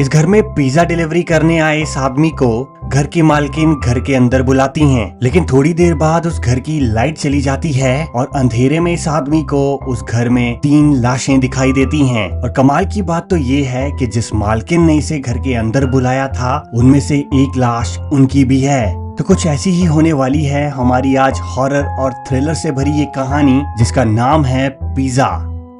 इस घर में पिज्जा डिलीवरी करने आए इस आदमी को घर की मालकिन घर के अंदर बुलाती हैं, लेकिन थोड़ी देर बाद उस घर की लाइट चली जाती है और अंधेरे में इस आदमी को उस घर में 3 लाशें दिखाई देती हैं। और कमाल की बात तो ये है कि जिस मालकिन ने इसे घर के अंदर बुलाया था उनमें से एक लाश उनकी भी है। तो कुछ ऐसी ही होने वाली है हमारी आज हॉरर और थ्रिलर से भरी ये कहानी, जिसका नाम है पिज्जा।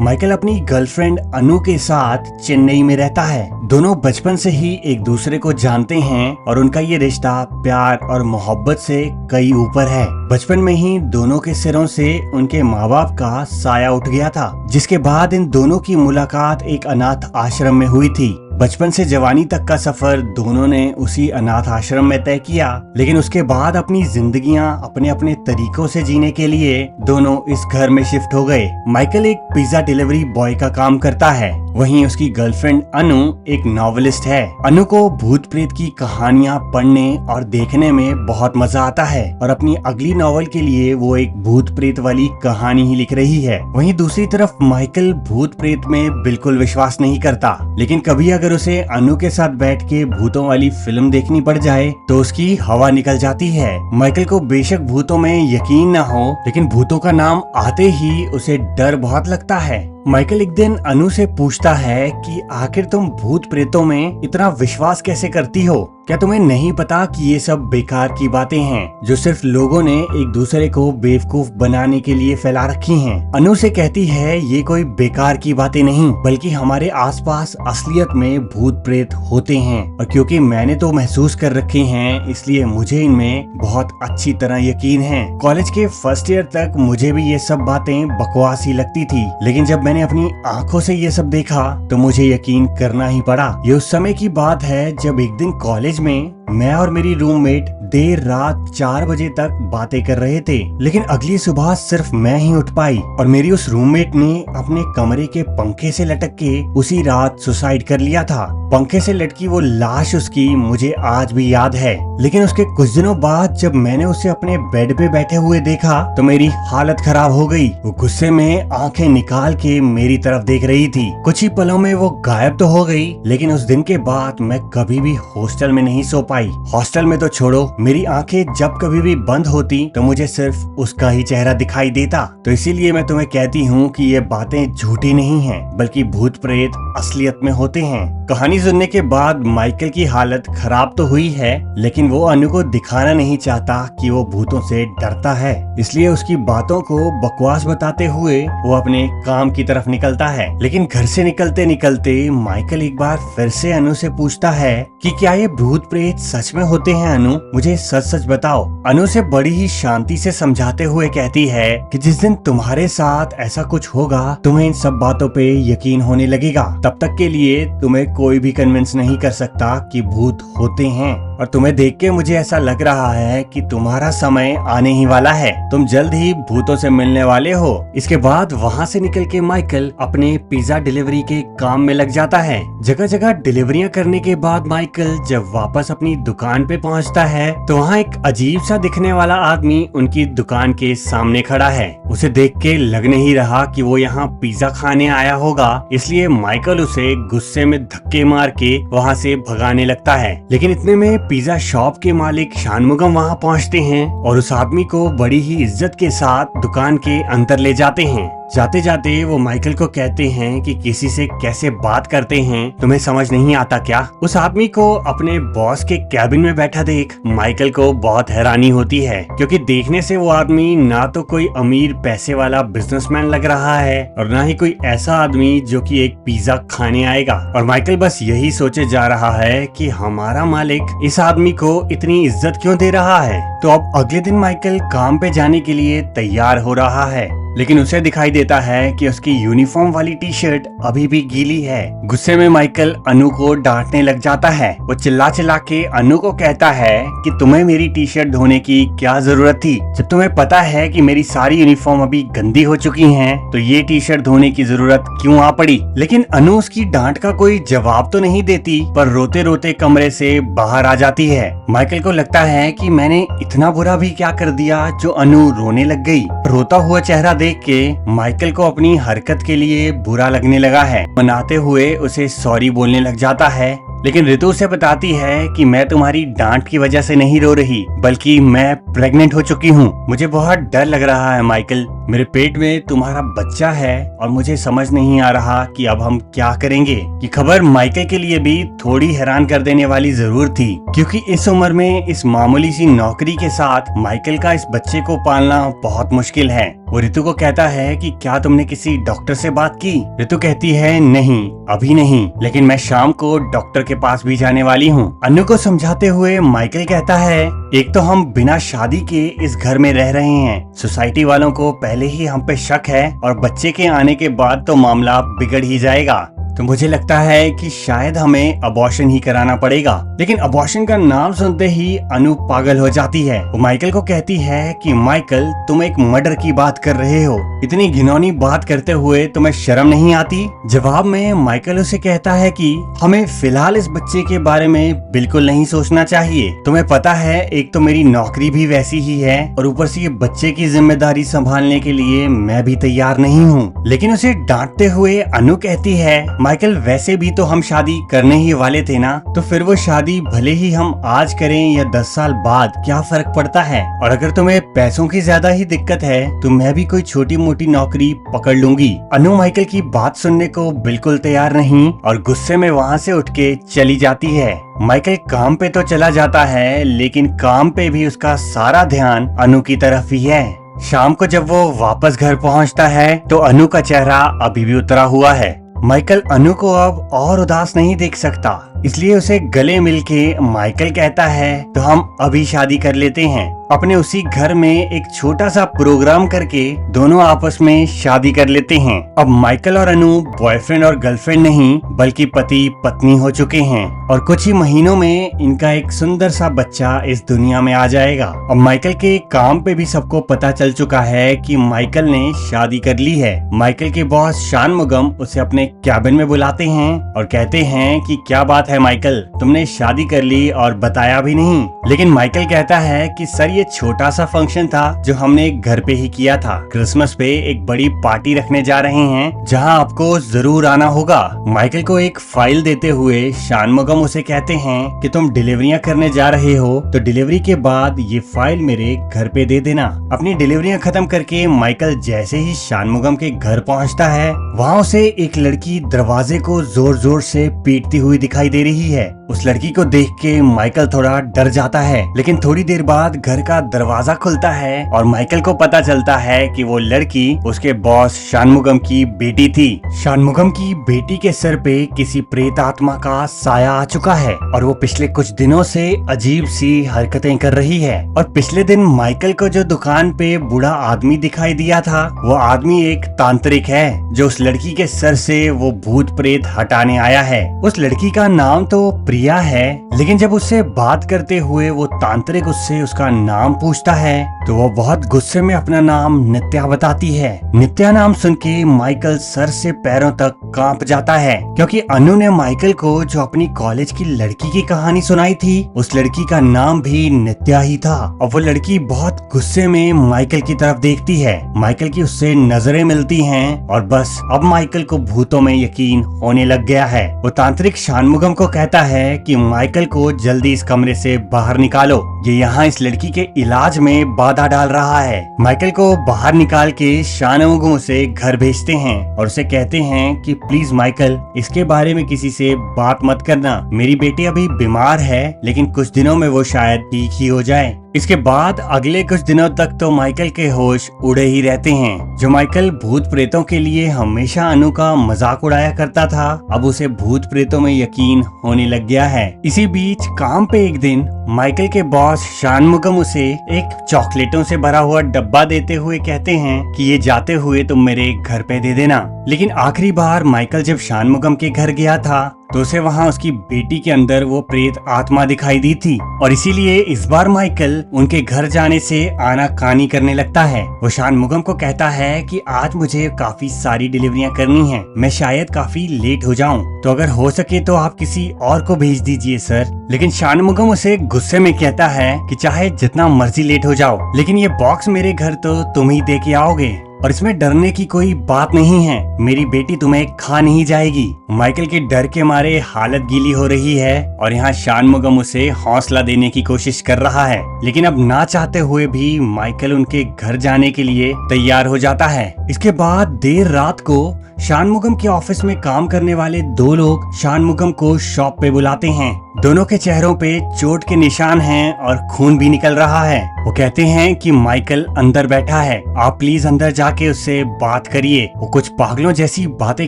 माइकल अपनी गर्लफ्रेंड अनु के साथ चेन्नई में रहता है। दोनों बचपन से ही एक दूसरे को जानते हैं और उनका ये रिश्ता प्यार और मोहब्बत से कई ऊपर है। बचपन में ही दोनों के सिरों से उनके माँ बाप का साया उठ गया था, जिसके बाद इन दोनों की मुलाकात एक अनाथ आश्रम में हुई थी। बचपन से जवानी तक का सफर दोनों ने उसी अनाथ आश्रम में तय किया, लेकिन उसके बाद अपनी जिंदगियां अपने अपने तरीकों से जीने के लिए दोनों इस घर में शिफ्ट हो गए। माइकल एक पिज्जा डिलीवरी बॉय का काम करता है, वहीं उसकी गर्लफ्रेंड अनु एक नॉवेलिस्ट है। अनु को भूत प्रेत की कहानियां पढ़ने और देखने में बहुत मजा आता है और अपनी अगली नॉवेल के लिए वो एक भूत प्रेत वाली कहानी ही लिख रही है। वहीं दूसरी तरफ माइकल भूत प्रेत में बिल्कुल विश्वास नहीं करता, लेकिन कभी अगर उसे अनु के साथ बैठ के भूतों वाली फिल्म देखनी पड़ जाए तो उसकी हवा निकल जाती है। माइकल को बेशक भूतों में यकीन न हो, लेकिन भूतों का नाम आते ही उसे डर बहुत लगता है। माइकल एक दिन अनु से पूछता है कि आखिर तुम भूत प्रेतों में इतना विश्वास कैसे करती हो? क्या तुम्हें नहीं पता कि ये सब बेकार की बातें हैं जो सिर्फ लोगों ने एक दूसरे को बेवकूफ बनाने के लिए फैला रखी हैं? अनु से कहती है ये कोई बेकार की बातें नहीं, बल्कि हमारे आसपास असलियत में भूत प्रेत होते हैं, और क्योंकि मैंने तो महसूस कर रखे हैं इसलिए मुझे इनमें बहुत अच्छी तरह यकीन है। कॉलेज के फर्स्ट ईयर तक मुझे भी ये सब बातें बकवास ही लगती थी, लेकिन जब मैंने अपनी आंखों से ये सब देखा तो मुझे यकीन करना ही पड़ा। ये उस समय की बात है जब एक दिन कॉलेज में मैं और मेरी रूममेट देर रात 4 बजे तक बातें कर रहे थे, लेकिन अगली सुबह सिर्फ मैं ही उठ पाई और मेरी उस रूममेट ने अपने कमरे के पंखे से लटक के उसी रात सुसाइड कर लिया था। पंखे से लटकी वो लाश उसकी मुझे आज भी याद है, लेकिन उसके कुछ दिनों बाद जब मैंने उसे अपने बेड पे बैठे हुए देखा तो मेरी हालत खराब हो गई। वो गुस्से में आंखें निकाल के मेरी तरफ देख रही थी। कुछ ही पलों में वो गायब तो हो गई, लेकिन उस दिन के बाद मैं कभी भी हॉस्टल में नहीं सो पाई। हॉस्टल में तो छोड़ो, मेरी आंखें जब कभी भी बंद होती तो मुझे सिर्फ उसका ही चेहरा दिखाई देता। तो इसीलिए मैं तुम्हें कहती हूँ कि ये बातें झूठी नहीं हैं, बल्कि भूत प्रेत असलियत में होते हैं। कहानी सुनने के बाद माइकल की हालत खराब तो हुई है, लेकिन वो अनु को दिखाना नहीं चाहता कि वो भूतों से डरता है, इसलिए उसकी बातों को बकवास बताते हुए वो अपने काम की तरफ निकलता है। लेकिन घर से निकलते निकलते माइकल एक बार फिर से अनु से पूछता है कि क्या ये भूत प्रेत सच में होते हैं? अनु, मुझे सच सच बताओ। अनु से बड़ी ही शांति से समझाते हुए कहती है कि जिस दिन तुम्हारे साथ ऐसा कुछ होगा तुम्हें इन सब बातों पे यकीन होने लगेगा। तब तक के लिए तुम्हें कोई भी कन्विंस नहीं कर सकता कि भूत होते हैं, और तुम्हें देख के मुझे ऐसा लग रहा है कि तुम्हारा समय आने ही वाला है। तुम जल्द ही भूतों से मिलने वाले हो। इसके बाद वहाँ से निकल के माइकल अपने पिज्जा डिलीवरी के काम में लग जाता है। जगह जगह डिलीवरियां करने के बाद माइकल जब वापस अपनी दुकान पे पहुँचता है तो वहाँ एक अजीब सा दिखने वाला आदमी उनकी दुकान के सामने खड़ा है। उसे देख के लग नहीं रहा कि वो यहाँ पिज्जा खाने आया होगा, इसलिए माइकल उसे गुस्से में धक्के मार के वहाँ से भगाने लगता है। लेकिन इतने में पिज्जा शॉप के मालिक शानमुगम वहाँ पहुँचते हैं और उस आदमी को बड़ी ही इज्जत के साथ दुकान के अंदर ले जाते हैं। जाते जाते वो माइकल को कहते हैं कि किसी से कैसे बात करते हैं, तुम्हें समझ नहीं आता क्या? उस आदमी को अपने बॉस के कैबिन में बैठा देख माइकल को बहुत हैरानी होती है, क्योंकि देखने से वो आदमी ना तो कोई अमीर पैसे वाला बिजनेसमैन लग रहा है और ना ही कोई ऐसा आदमी जो कि एक पिज्जा खाने आएगा। और माइकल बस यही सोचे जा रहा है कि हमारा मालिक इस आदमी को इतनी इज्जत क्यों दे रहा है। तो अब अगले दिन माइकल काम पे जाने के लिए तैयार हो रहा है, लेकिन उसे दिखाई देता है कि उसकी यूनिफॉर्म वाली टी शर्ट अभी भी गीली है। गुस्से में माइकल अनु को डांटने लग जाता है। वो चिल्ला चिल्ला के अनु को कहता है कि तुम्हें मेरी टी शर्ट धोने की क्या जरूरत थी, जब तुम्हें पता है कि मेरी सारी यूनिफॉर्म अभी गंदी हो चुकी हैं, तो ये टी शर्ट धोने की जरूरत क्यों आ पड़ी? लेकिन अनु उसकी डांट का कोई जवाब तो नहीं देती, पर रोते रोते कमरे से बाहर आ जाती है। माइकल को लगता है कि मैंने इतना बुरा भी क्या कर दिया जो अनु रोने लग गई। रोता हुआ चेहरा देख के माइकल को अपनी हरकत के लिए बुरा लगने लगा है। मनाते हुए उसे सॉरी बोलने लग जाता है लेकिन ऋतु उसे बताती है कि मैं तुम्हारी डांट की वजह से नहीं रो रही, बल्कि मैं प्रेग्नेंट हो चुकी हूँ। मुझे बहुत डर लग रहा है माइकल, मेरे पेट में तुम्हारा बच्चा है और मुझे समझ नहीं आ रहा कि अब हम क्या करेंगे। ये खबर माइकल के लिए भी थोड़ी हैरान कर देने वाली जरूर थी, क्योंकि इस उम्र में इस मामूली सी नौकरी के साथ माइकल का इस बच्चे को पालना बहुत मुश्किल है। वो ऋतु को कहता है कि क्या तुमने किसी डॉक्टर से बात की? ऋतु कहती है नहीं, अभी नहीं, लेकिन मैं शाम को डॉक्टर के पास भी जाने वाली हूँ। अनु को समझाते हुए माइकल कहता है, एक तो हम बिना शादी के इस घर में रह रहे हैं, सोसाइटी वालों को पहले ही हम पे शक है और बच्चे के आने के बाद तो मामला बिगड़ ही जाएगा। तो मुझे लगता है कि शायद हमें अबॉर्शन ही कराना पड़ेगा। लेकिन अबॉर्शन का नाम सुनते ही अनु पागल हो जाती है। वो माइकल को कहती है कि माइकल, तुम एक मर्डर की बात कर रहे हो, इतनी घिनौनी बात करते हुए तुम्हें शर्म नहीं आती? जवाब में माइकल उसे कहता है कि हमें फिलहाल इस बच्चे के बारे में बिल्कुल नहीं सोचना चाहिए। तुम्हें पता है, एक तो मेरी नौकरी भी वैसी ही है और ऊपर से ये बच्चे की जिम्मेदारी संभालने के लिए मैं भी तैयार नहीं हूँ। लेकिन उसे डांटते हुए अनु कहती है, माइकल, वैसे भी तो हम शादी करने ही वाले थे ना, तो फिर वो शादी भले ही हम आज करें या 10 साल बाद, क्या फर्क पड़ता है? और अगर तुम्हें पैसों की ज्यादा ही दिक्कत है तो मैं भी कोई छोटी मोटी नौकरी पकड़ लूंगी। अनु माइकल की बात सुनने को बिल्कुल तैयार नहीं और गुस्से में वहाँ से उठ के चली जाती है। माइकल काम पे तो चला जाता है, लेकिन काम पे भी उसका सारा ध्यान अनु की तरफ ही है। शाम को जब वो वापस घर पहुँचता है तो अनु का चेहरा अभी भी उतरा हुआ है। माइकल अनु को अब और उदास नहीं देख सकता, इसलिए उसे गले मिलके माइकल कहता है, तो हम अभी शादी कर लेते हैं। अपने उसी घर में एक छोटा सा प्रोग्राम करके दोनों आपस में शादी कर लेते हैं। अब माइकल और अनु बॉयफ्रेंड और गर्लफ्रेंड नहीं, बल्कि पति पत्नी हो चुके हैं और कुछ ही महीनों में इनका एक सुंदर सा बच्चा इस दुनिया में आ जाएगा। अब माइकल के काम पे भी सबको पता चल चुका है कि माइकल ने शादी कर ली है। माइकल के बॉस शानमुगम उसे अपने कैबिन में बुलाते हैं और कहते हैं कि क्या बात है माइकल, तुमने शादी कर ली और बताया भी नहीं। लेकिन माइकल कहता है कि सर, ये छोटा सा फंक्शन था जो हमने एक घर पे ही किया था। क्रिसमस पे एक बड़ी पार्टी रखने जा रहे हैं जहां आपको जरूर आना होगा। माइकल को एक फाइल देते हुए शानमुगम उसे कहते हैं कि तुम डिलीवरियां करने जा रहे हो तो डिलीवरी के बाद ये फाइल मेरे घर पे दे देना। अपनी डिलीवरियां खत्म करके माइकल जैसे ही शानमुगम के घर पहुंचता है, वहाँ उसे एक लड़की दरवाजे को जोर जोर से पीटती हुई दिखाई दे रही है। उस लड़की को देख के माइकल थोड़ा डर जाता है, लेकिन थोड़ी देर बाद घर का दरवाजा खुलता है और माइकल को पता चलता है कि वो लड़की उसके बॉस शानमुगम की बेटी थी। शानमुगम की बेटी के सर पे किसी प्रेत आत्मा का साया आ चुका है और वो पिछले कुछ दिनों से अजीब सी हरकतें कर रही है। और पिछले दिन माइकल को जो दुकान पे बूढ़ा आदमी दिखाई दिया था, वो आदमी एक तांत्रिक है जो उस लड़की के सर से वो भूत प्रेत हटाने आया है। उस लड़की का नाम तो प्रिया है, लेकिन जब उससे बात करते हुए वो तांत्रिक उससे उसका नाम पूछता है तो वो बहुत गुस्से में अपना नाम नित्या बताती है। नित्या नाम सुन के माइकल सर से पैरों तक कांप जाता है, क्योंकि अनु ने माइकल को जो अपनी कॉलेज की लड़की की कहानी सुनाई थी, उस लड़की का नाम भी नित्या ही था। और वो लड़की बहुत गुस्से में माइकल की तरफ देखती है। माइकल की उससे नजरें मिलती हैं और बस अब माइकल को भूतों में यकीन होने लग गया है। वो तांत्रिक शानमुगम को कहता है कि माइकल को जल्दी इस कमरे से बाहर निकालो, ये यहाँ इस लड़की के इलाज में बाधा डाल रहा है। माइकल को बाहर निकाल के शानमुगम उसे घर भेजते हैं और उसे कहते हैं कि प्लीज माइकल, इसके बारे में किसी से बात मत करना। मेरी बेटी अभी बीमार है, लेकिन कुछ दिनों में वो शायद ठीक ही हो जाए। इसके बाद अगले कुछ दिनों तक तो माइकल के होश उड़े ही रहते हैं। जो माइकल भूत प्रेतों के लिए हमेशा अनु का मजाक उड़ाया करता था, अब उसे भूत प्रेतों में यकीन होने लग गया है। इसी बीच काम पे एक दिन माइकल के बॉस शानमुगम उसे एक चॉकलेटों से भरा हुआ डब्बा देते हुए कहते हैं कि ये जाते हुए तुम मेरे घर पे दे देना। लेकिन आखिरी बार माइकल जब शानमुगम के घर गया था तो उसे वहाँ उसकी बेटी के अंदर वो प्रेत आत्मा दिखाई दी थी और इसीलिए इस बार माइकल उनके घर जाने से आनाकानी करने लगता है। वो शानमुगम को कहता है कि आज मुझे काफी सारी डिलीवरियां करनी हैं, मैं शायद काफी लेट हो जाऊं, तो अगर हो सके तो आप किसी और को भेज दीजिए सर। लेकिन शानमुगम उसे गुस्से में कहता है कि चाहे जितना मर्जी लेट हो जाओ, लेकिन ये बॉक्स मेरे घर तो तुम ही दे के आओगे। और इसमें डरने की कोई बात नहीं है, मेरी बेटी तुम्हें खा नहीं जाएगी। माइकल के डर के मारे हालत गीली हो रही है और यहाँ शानमुगम उसे हौसला देने की कोशिश कर रहा है, लेकिन अब ना चाहते हुए भी माइकल उनके घर जाने के लिए तैयार हो जाता है। इसके बाद देर रात को शानमुगम के ऑफिस में काम करने वाले दो लोग शानमुगम को शॉप पे बुलाते हैं। दोनों के चेहरों पे चोट के निशान हैं और खून भी निकल रहा है। वो कहते हैं कि माइकल अंदर बैठा है, आप प्लीज अंदर जाके उससे बात करिए। वो कुछ पागलों जैसी बातें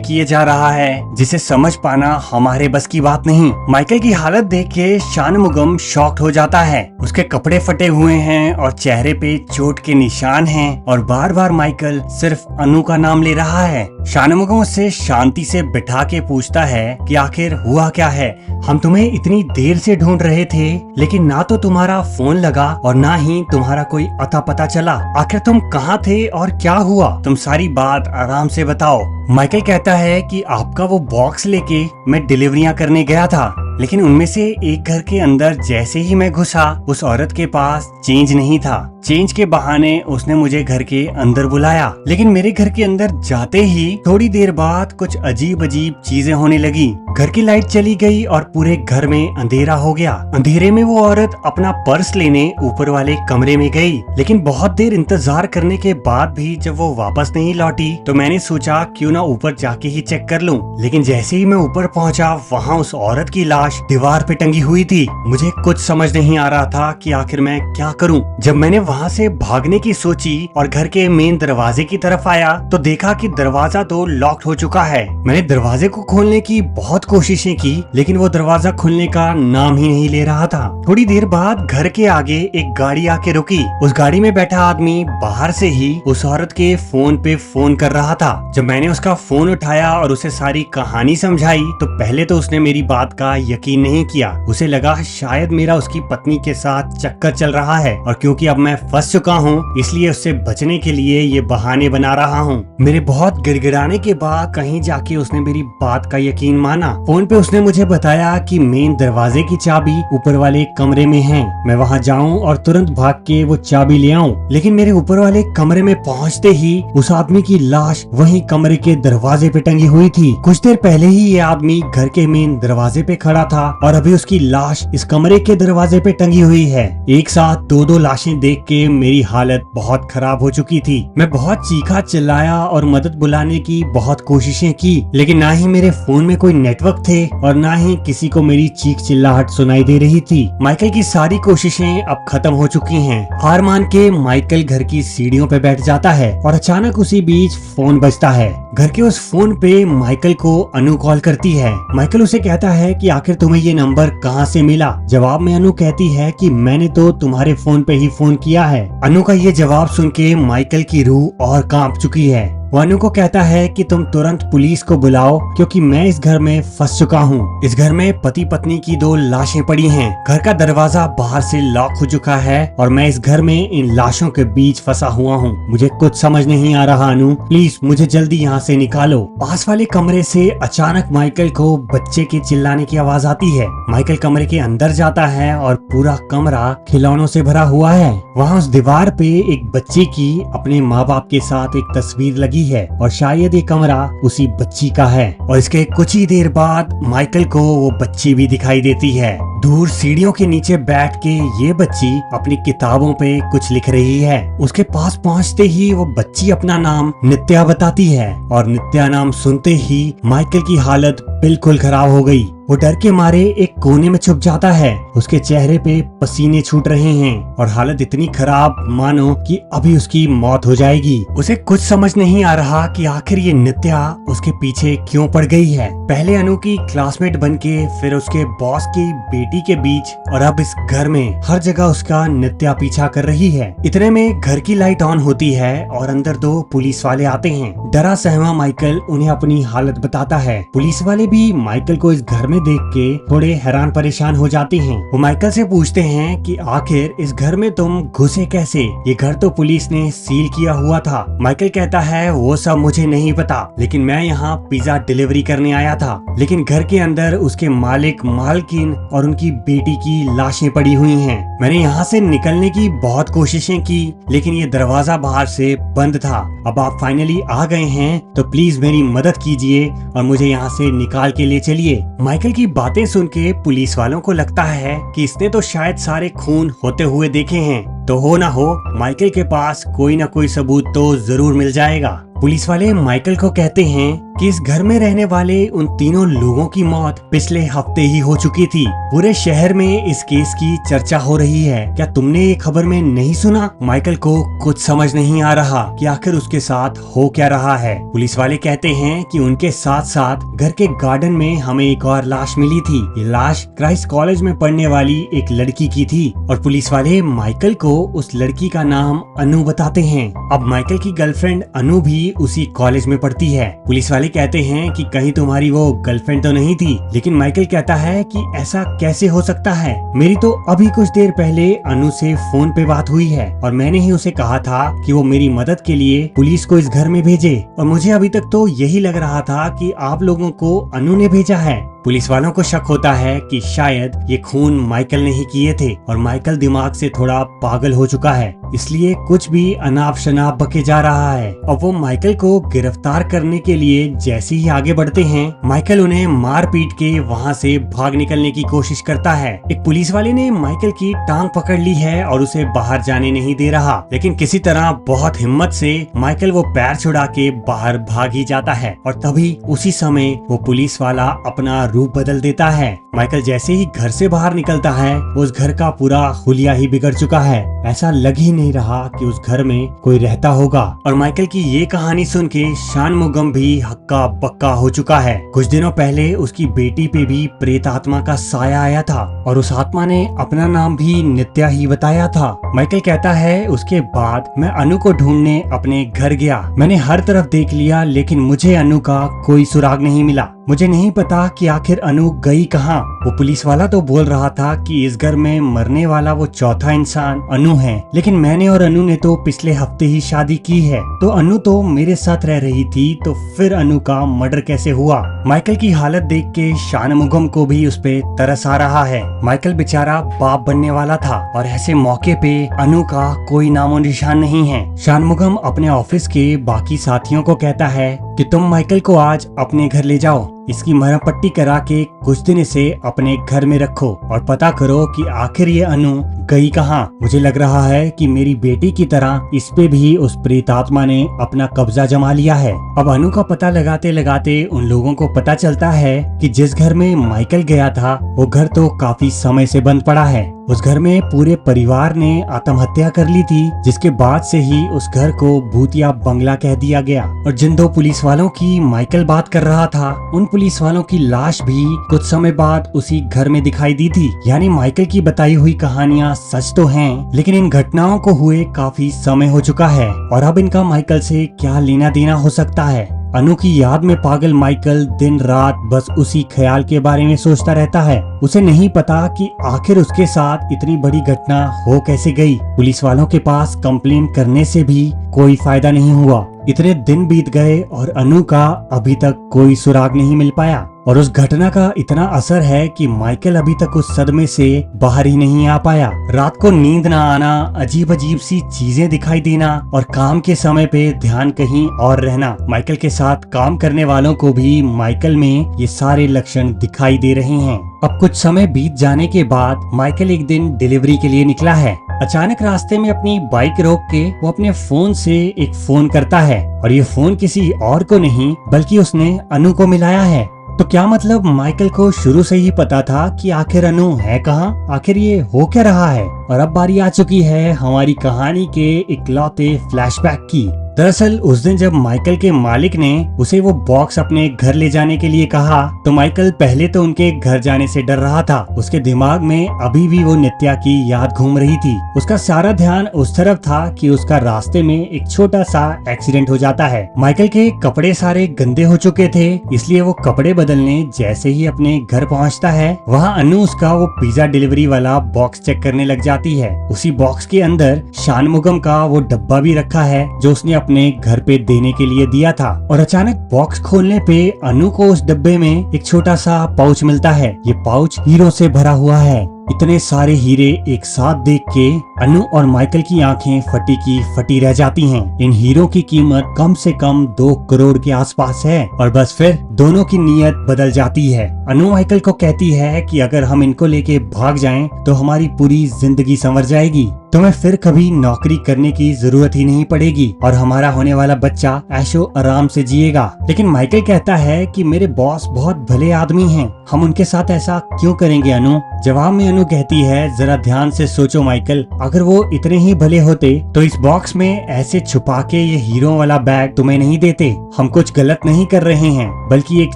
किए जा रहा है जिसे समझ पाना हमारे बस की बात नहीं। माइकल की हालत देख के शानमुगम शॉक्ड हो जाता है। उसके कपड़े फटे हुए हैं और चेहरे पे चोट के निशान हैं और बार बार माइकल सिर्फ अनु का नाम ले रहा है। शानमुगम उससे शांति से बिठा के पूछता है कि आखिर हुआ क्या है, हम तुम्हें इतनी देर से ढूंढ रहे थे, लेकिन ना तो तुम्हारा फोन लगा और ना ही तुम्हारा कोई अता पता चला। आखिर तुम कहाँ थे और क्या हुआ, तुम सारी बात आराम से बताओ। माइकल कहता है कि आपका वो बॉक्स लेके मैं डिलीवरियां करने गया था, लेकिन उनमें से एक घर के अंदर जैसे ही मैं घुसा उस औरत के पास चेंज नहीं था। चेंज के बहाने उसने मुझे घर के अंदर बुलाया, लेकिन मेरे घर के अंदर जाते ही थोड़ी देर बाद कुछ अजीब अजीब चीजें होने लगी। घर की लाइट चली गई और पूरे घर में अंधेरा हो गया। अंधेरे में वो औरत अपना पर्स लेने ऊपर वाले कमरे में गई, लेकिन बहुत देर इंतजार करने के बाद भी जब वो वापस नहीं लौटी तो मैंने सोचा क्यों ना ऊपर जाके ही चेक कर लूं। लेकिन जैसे ही मैं ऊपर पहुंचा वहां उस औरत की लाश दीवार पे टंगी हुई थी। मुझे कुछ समझ नहीं आ रहा था कि आखिर मैं क्या करूं। जब मैंने वहां से भागने की सोची और घर के मेन दरवाजे की तरफ आया तो देखा कि दरवाजा तो लॉक्ड हो चुका है। मैंने दरवाजे को खोलने की बहुत कोशिशें की, लेकिन वो दरवाजा खुलने का नाम ही नहीं ले रहा था। थोड़ी देर बाद घर के आगे एक गाड़ी आके रुकी। उस गाड़ी में बैठा आदमी बाहर से ही उस औरत के फोन पे फोन कर रहा था। जब मैंने उसका फोन उठाया और उसे सारी कहानी समझाई तो पहले तो उसने मेरी बात का यकीन नहीं किया। उसे लगा शायद मेरा उसकी पत्नी के साथ चक्कर चल रहा है और क्योंकि अब मैं फंस चुका हूँ इसलिए उससे बचने के लिए ये बहाने बना रहा हूँ। मेरे बहुत गिड़गिड़ाने के बाद कहीं जाके उसने मेरी बात का यकीन माना। फोन पे उसने मुझे बताया कि मेन दरवाजे की चाबी ऊपर वाले कमरे में है, मैं वहाँ जाऊँ और तुरंत भाग के वो चाबी ले आऊँ। लेकिन मेरे ऊपर वाले कमरे में पहुँचते ही उस आदमी की लाश वही कमरे के दरवाजे पे टंगी हुई थी। कुछ देर पहले ही ये आदमी घर के मेन दरवाजे पे खड़ा था और अभी उसकी लाश इस कमरे के दरवाजे पे टंगी हुई है। एक साथ दो दो लाशें देख के मेरी हालत बहुत खराब हो चुकी थी। मैं बहुत चीखा चिल्लाया और मदद बुलाने की बहुत कोशिशें की, लेकिन ना ही मेरे फोन में कोई नेटवर्क थे और ना ही किसी को मेरी चीख चिल्लाहट सुनाई दे रही थी। माइकल की सारी कोशिशें अब खत्म हो चुकी हैं। हार मान के माइकल घर की सीढ़ियों पे बैठ जाता है और अचानक उसी बीच फोन बजता है। घर के उस फोन पे माइकल को अनु कॉल करती है। माइकल उसे कहता है कि आखिर तुम्हें ये नंबर कहाँ से मिला। जवाब में अनु कहती है कि मैंने तो तुम्हारे फोन पे ही फोन किया है। अनु का ये जवाब सुन के माइकल की रूह और कांप चुकी है। वो अनु को कहता है कि तुम तुरंत पुलिस को बुलाओ क्योंकि मैं इस घर में फंस चुका हूँ। इस घर में पति पत्नी की दो लाशें पड़ी हैं। घर का दरवाजा बाहर से लॉक हो चुका है और मैं इस घर में इन लाशों के बीच फंसा हुआ हूँ। मुझे कुछ समझ नहीं आ रहा अनु, प्लीज मुझे जल्दी यहाँ से निकालो। पास वाले कमरे से अचानक माइकल को बच्चे के चिल्लाने की आवाज आती है। माइकल कमरे के अंदर जाता है और पूरा कमरा खिलौनों से भरा हुआ है। वहाँ उस दीवार पे एक बच्चे की अपने माँ बाप के साथ एक तस्वीर लगी है और शायद ये कमरा उसी बच्ची का है। और इसके कुछ ही देर बाद माइकल को वो बच्ची भी दिखाई देती है। दूर सीढ़ियों के नीचे बैठ के ये बच्ची अपनी किताबों पे कुछ लिख रही है। उसके पास पहुंचते ही वो बच्ची अपना नाम नित्या बताती है और नित्या नाम सुनते ही माइकल की हालत बिल्कुल खराब हो गई। वो डर के मारे एक कोने में छुप जाता है। उसके चेहरे पे पसीने छूट रहे हैं और हालत इतनी खराब मानो कि अभी उसकी मौत हो जाएगी। उसे कुछ समझ नहीं आ रहा कि आखिर ये नित्या उसके पीछे क्यों पड़ गई है। पहले अनु की क्लासमेट बनके, फिर उसके बॉस की बेटी के बीच और अब इस घर में हर जगह उसका नित्या पीछा कर रही है। इतने में घर की लाइट ऑन होती है और अंदर दो पुलिस वाले आते हैं। डरा सहमा माइकल उन्हें अपनी हालत बताता है। पुलिस वाले भी माइकल को इस घर में देख के थोड़े हैरान परेशान हो जाते हैं। वो माइकल से पूछते हैं कि आखिर इस घर में तुम घुसे कैसे, ये घर तो पुलिस ने सील किया हुआ था। माइकल कहता है वो सब मुझे नहीं पता, लेकिन मैं यहाँ पिज्जा डिलीवरी करने आया था। लेकिन घर के अंदर उसके मालिक, मालकिन और उनकी की बेटी की लाशें पड़ी हुई हैं। मैंने यहाँ से निकलने की बहुत कोशिशें की, लेकिन ये दरवाजा बाहर से बंद था। अब आप फाइनली आ गए हैं तो प्लीज मेरी मदद कीजिए और मुझे यहाँ से निकाल के ले चलिए। माइकल की बातें सुन के पुलिस वालों को लगता है कि इसने तो शायद सारे खून होते हुए देखे हैं, तो हो ना हो माइकल के पास कोई ना कोई सबूत तो जरूर मिल जाएगा। पुलिस वाले माइकल को कहते हैं कि इस घर में रहने वाले उन तीनों लोगों की मौत पिछले हफ्ते ही हो चुकी थी। पूरे शहर में इस केस की चर्चा हो रही है। क्या तुमने ये खबर में नहीं सुना? माइकल को कुछ समझ नहीं आ रहा कि आखिर उसके साथ हो क्या रहा है। पुलिस वाले कहते हैं कि उनके साथ साथ घर के गार्डन में हमें एक और लाश मिली थी। ये लाश क्राइस्ट कॉलेज में पढ़ने वाली एक लड़की की थी और पुलिस वाले माइकल को उस लड़की का नाम अनु बताते हैं। अब माइकल की गर्लफ्रेंड अनु भी उसी कॉलेज में पढ़ती है। पुलिस वाले कहते हैं कि कहीं तुम्हारी वो गर्लफ्रेंड तो नहीं थी, लेकिन माइकल कहता है कि ऐसा कैसे हो सकता है। मेरी तो अभी कुछ देर पहले अनु से फोन पे बात हुई है और मैंने ही उसे कहा था कि वो मेरी मदद के लिए पुलिस को इस घर में भेजे, और मुझे अभी तक तो यही लग रहा था कि आप लोगों को अनु ने भेजा है। पुलिस वालों को शक होता है कि शायद ये खून माइकल ने ही किए थे और माइकल दिमाग से थोड़ा पागल हो चुका है, इसलिए कुछ भी अनाप शनाप बके जा रहा है। अब वो माइकल को गिरफ्तार करने के लिए जैसे ही आगे बढ़ते हैं, माइकल उन्हें मार पीट के वहाँ से भाग निकलने की कोशिश करता है। एक पुलिस वाले ने माइकल की टांग पकड़ ली है और उसे बाहर जाने नहीं दे रहा, लेकिन किसी तरह बहुत हिम्मत से माइकल वो पैर छुड़ा के बाहर भाग ही जाता है। और तभी उसी समय वो पुलिस वाला अपना रूप बदल देता है। माइकल जैसे ही घर से बाहर निकलता है, उस घर का पूरा हुलिया ही बिगड़ चुका है। ऐसा लग ही नहीं रहा कि उस घर में कोई रहता होगा। और माइकल की ये कहानी सुन के शानमुगम भी हक्का बक्का हो चुका है। कुछ दिनों पहले उसकी बेटी पे भी प्रेत आत्मा का साया आया था और उस आत्मा ने अपना नाम भी नित्या ही बताया था। माइकल कहता है उसके बाद मैं अनु को ढूंढने अपने घर गया। मैंने हर तरफ देख लिया, लेकिन मुझे अनु का कोई सुराग नहीं मिला। मुझे नहीं पता कि आखिर अनु गई कहाँ। वो पुलिस वाला तो बोल रहा था कि इस घर में मरने वाला वो चौथा इंसान अनु है, लेकिन मैंने और अनु ने तो पिछले हफ्ते ही शादी की है, तो अनु तो मेरे साथ रह रही थी, तो फिर अनु का मर्डर कैसे हुआ? माइकल की हालत देख के शानमुगम को भी उस पे तरस आ रहा है। माइकल बेचारा बाप बनने वाला था और ऐसे मौके पे अनु का कोई नामो निशान नहीं है। शानमुगम अपने ऑफिस के बाकी साथियों को कहता है कि तुम माइकल को आज अपने घर ले जाओ, इसकी मरहम पट्टी करा के कुछ दिन इसे अपने घर में रखो और पता करो कि आखिर ये अनु गई कहाँ। मुझे लग रहा है कि मेरी बेटी की तरह इस पे भी उस प्रेतात्मा ने अपना कब्जा जमा लिया है। अब अनु का पता लगाते लगाते उन लोगों को पता चलता है कि जिस घर में माइकल गया था वो घर तो काफी समय से बंद पड़ा है। उस घर में पूरे परिवार ने आत्महत्या कर ली थी, जिसके बाद से ही उस घर को भूतिया बंगला कह दिया गया। और जिन दो पुलिस वालों की माइकल बात कर रहा था, उन पुलिस वालों की लाश भी कुछ समय बाद उसी घर में दिखाई दी थी। यानी माइकल की बताई हुई कहानियां सच तो हैं, लेकिन इन घटनाओं को हुए काफी समय हो चुका है और अब इनका माइकल से क्या लेना देना हो सकता है। अनु की याद में पागल माइकल दिन रात बस उसी ख्याल के बारे में सोचता रहता है। उसे नहीं पता कि आखिर उसके साथ इतनी बड़ी घटना हो कैसे गई। पुलिस वालों के पास कंप्लेन करने से भी कोई फायदा नहीं हुआ। इतने दिन बीत गए और अनु का अभी तक कोई सुराग नहीं मिल पाया और उस घटना का इतना असर है कि माइकल अभी तक उस सदमे से बाहर ही नहीं आ पाया। रात को नींद ना आना, अजीब अजीब सी चीजें दिखाई देना और काम के समय पे ध्यान कहीं और रहना। माइकल के साथ काम करने वालों को भी माइकल में ये सारे लक्षण दिखाई दे रहे हैं। अब कुछ समय बीत जाने के बाद माइकल एक दिन डिलीवरी के लिए निकला है। अचानक रास्ते में अपनी बाइक रोक के वो अपने फोन से एक फोन करता है और ये फोन किसी और को नहीं बल्कि उसने अनु को मिलाया है। तो क्या मतलब माइकल को शुरू से ही पता था कि आखिर अनु है कहाँ, आखिर ये हो क्या रहा है? और अब बारी आ चुकी है हमारी कहानी के इकलौते फ्लैशबैक की। दरअसल उस दिन जब माइकल के मालिक ने उसे वो बॉक्स अपने घर ले जाने के लिए कहा, तो माइकल पहले तो उनके घर जाने से डर रहा था। उसके दिमाग में अभी भी वो नित्या की याद घूम रही थी। उसका सारा ध्यान उस तरफ था कि उसका रास्ते में एक छोटा सा एक्सीडेंट हो जाता है। माइकल के कपड़े सारे गंदे हो चुके थे, इसलिए वो कपड़े बदलने जैसे ही अपने घर पहुँचता है, वहाँ अनु उसका वो पिज्जा डिलीवरी वाला बॉक्स चेक करने लग जाती है। उसी बॉक्स के अंदर शानमुगम का वो डब्बा भी रखा है जो उसने अपने घर पे देने के लिए दिया था। और अचानक बॉक्स खोलने पे अनु को उस डब्बे में एक छोटा सा पाउच मिलता है। ये पाउच हीरो से भरा हुआ है। इतने सारे हीरे एक साथ देख के अनु और माइकल की आंखें फटी की फटी रह जाती हैं। इन हीरो की कीमत कम से कम 2 करोड़ के आसपास है। और बस फिर दोनों की नीयत बदल जाती है। अनु माइकल को कहती है कि अगर हम इनको लेके भाग जाएं तो हमारी पूरी जिंदगी संवर जाएगी, तुम्हें फिर कभी नौकरी करने की जरूरत ही नहीं पड़ेगी और हमारा होने वाला बच्चा ऐशो आराम से जिएगा। लेकिन माइकल कहता है कि मेरे बॉस बहुत भले आदमी हैं, हम उनके साथ ऐसा क्यों करेंगे अनु। जवाब में अनु कहती है, जरा ध्यान से सोचो माइकल, अगर वो इतने ही भले होते तो इस बॉक्स में ऐसे छुपा के ये हीरो वाला बैग तुम्हें नहीं देते। हम कुछ गलत नहीं कर रहे हैं, बल्कि एक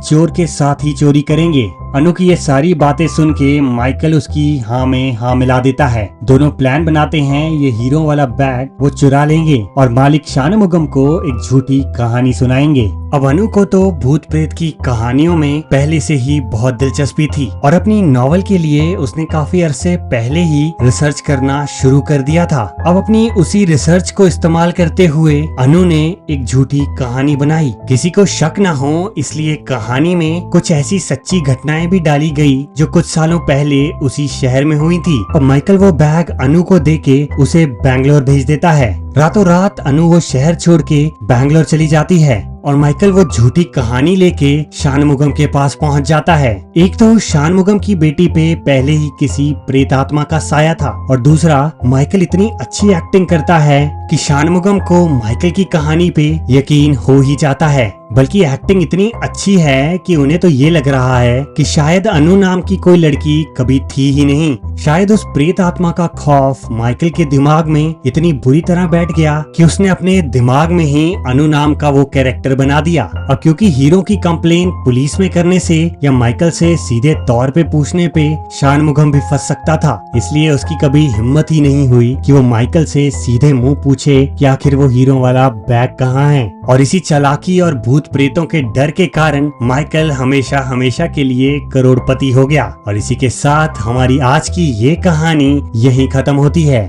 चोर के साथ ही चोरी करेंगे। अनु की ये सारी बातें सुन के माइकल उसकी हाँ में हाँ मिला देता है। दोनों प्लान बनाते हैं ये हीरो वाला बैग वो चुरा लेंगे और मालिक शानमुगम को एक झूठी कहानी सुनाएंगे। अब अनु को तो भूत प्रेत की कहानियों में पहले से ही बहुत दिलचस्पी थी और अपनी नॉवल के लिए उसने काफी अरसे पहले ही रिसर्च करना शुरू कर दिया था। अब अपनी उसी रिसर्च को इस्तेमाल करते हुए अनु ने एक झूठी कहानी बनाई। किसी को शक न हो इसलिए कहानी में कुछ ऐसी सच्ची घटनाएं भी डाली गई जो कुछ सालों पहले उसी शहर में हुई थी। और माइकल वो बैग अनु को देके उसे बैंगलोर भेज देता है। रातों रात अनु वो शहर छोड़ के बैंगलोर चली जाती है और माइकल वो झूठी कहानी लेके शानमुगम के पास पहुंच जाता है। एक तो शानमुगम की बेटी पे पहले ही किसी प्रेत आत्मा का साया था और दूसरा माइकल इतनी अच्छी एक्टिंग करता है कि शानमुगम को माइकल की कहानी पे यकीन हो ही जाता है। बल्कि एक्टिंग इतनी अच्छी है कि उन्हें तो ये लग रहा है कि शायद अनु नाम की कोई लड़की कभी थी ही नहीं। शायद उस प्रेत आत्मा का खौफ माइकल के दिमाग में इतनी बुरी तरह बैठ गया कि उसने अपने दिमाग में ही अनु नाम का वो कैरेक्टर बना दिया। और क्योंकि हीरो की कंप्लेन पुलिस में करने से या माइकल से सीधे तौर पे पूछने पे शानमुगम भी फंस सकता था, इसलिए उसकी कभी हिम्मत ही नहीं हुई कि वो माइकल से सीधे मुंह पूछे कि आखिर वो हीरो वाला बैग कहाँ है। और इसी चालाकी और भूत प्रेतों के डर के कारण माइकल हमेशा हमेशा के लिए करोड़पति हो गया। और इसी के साथ हमारी आज की ये कहानी यहीं खत्म होती है।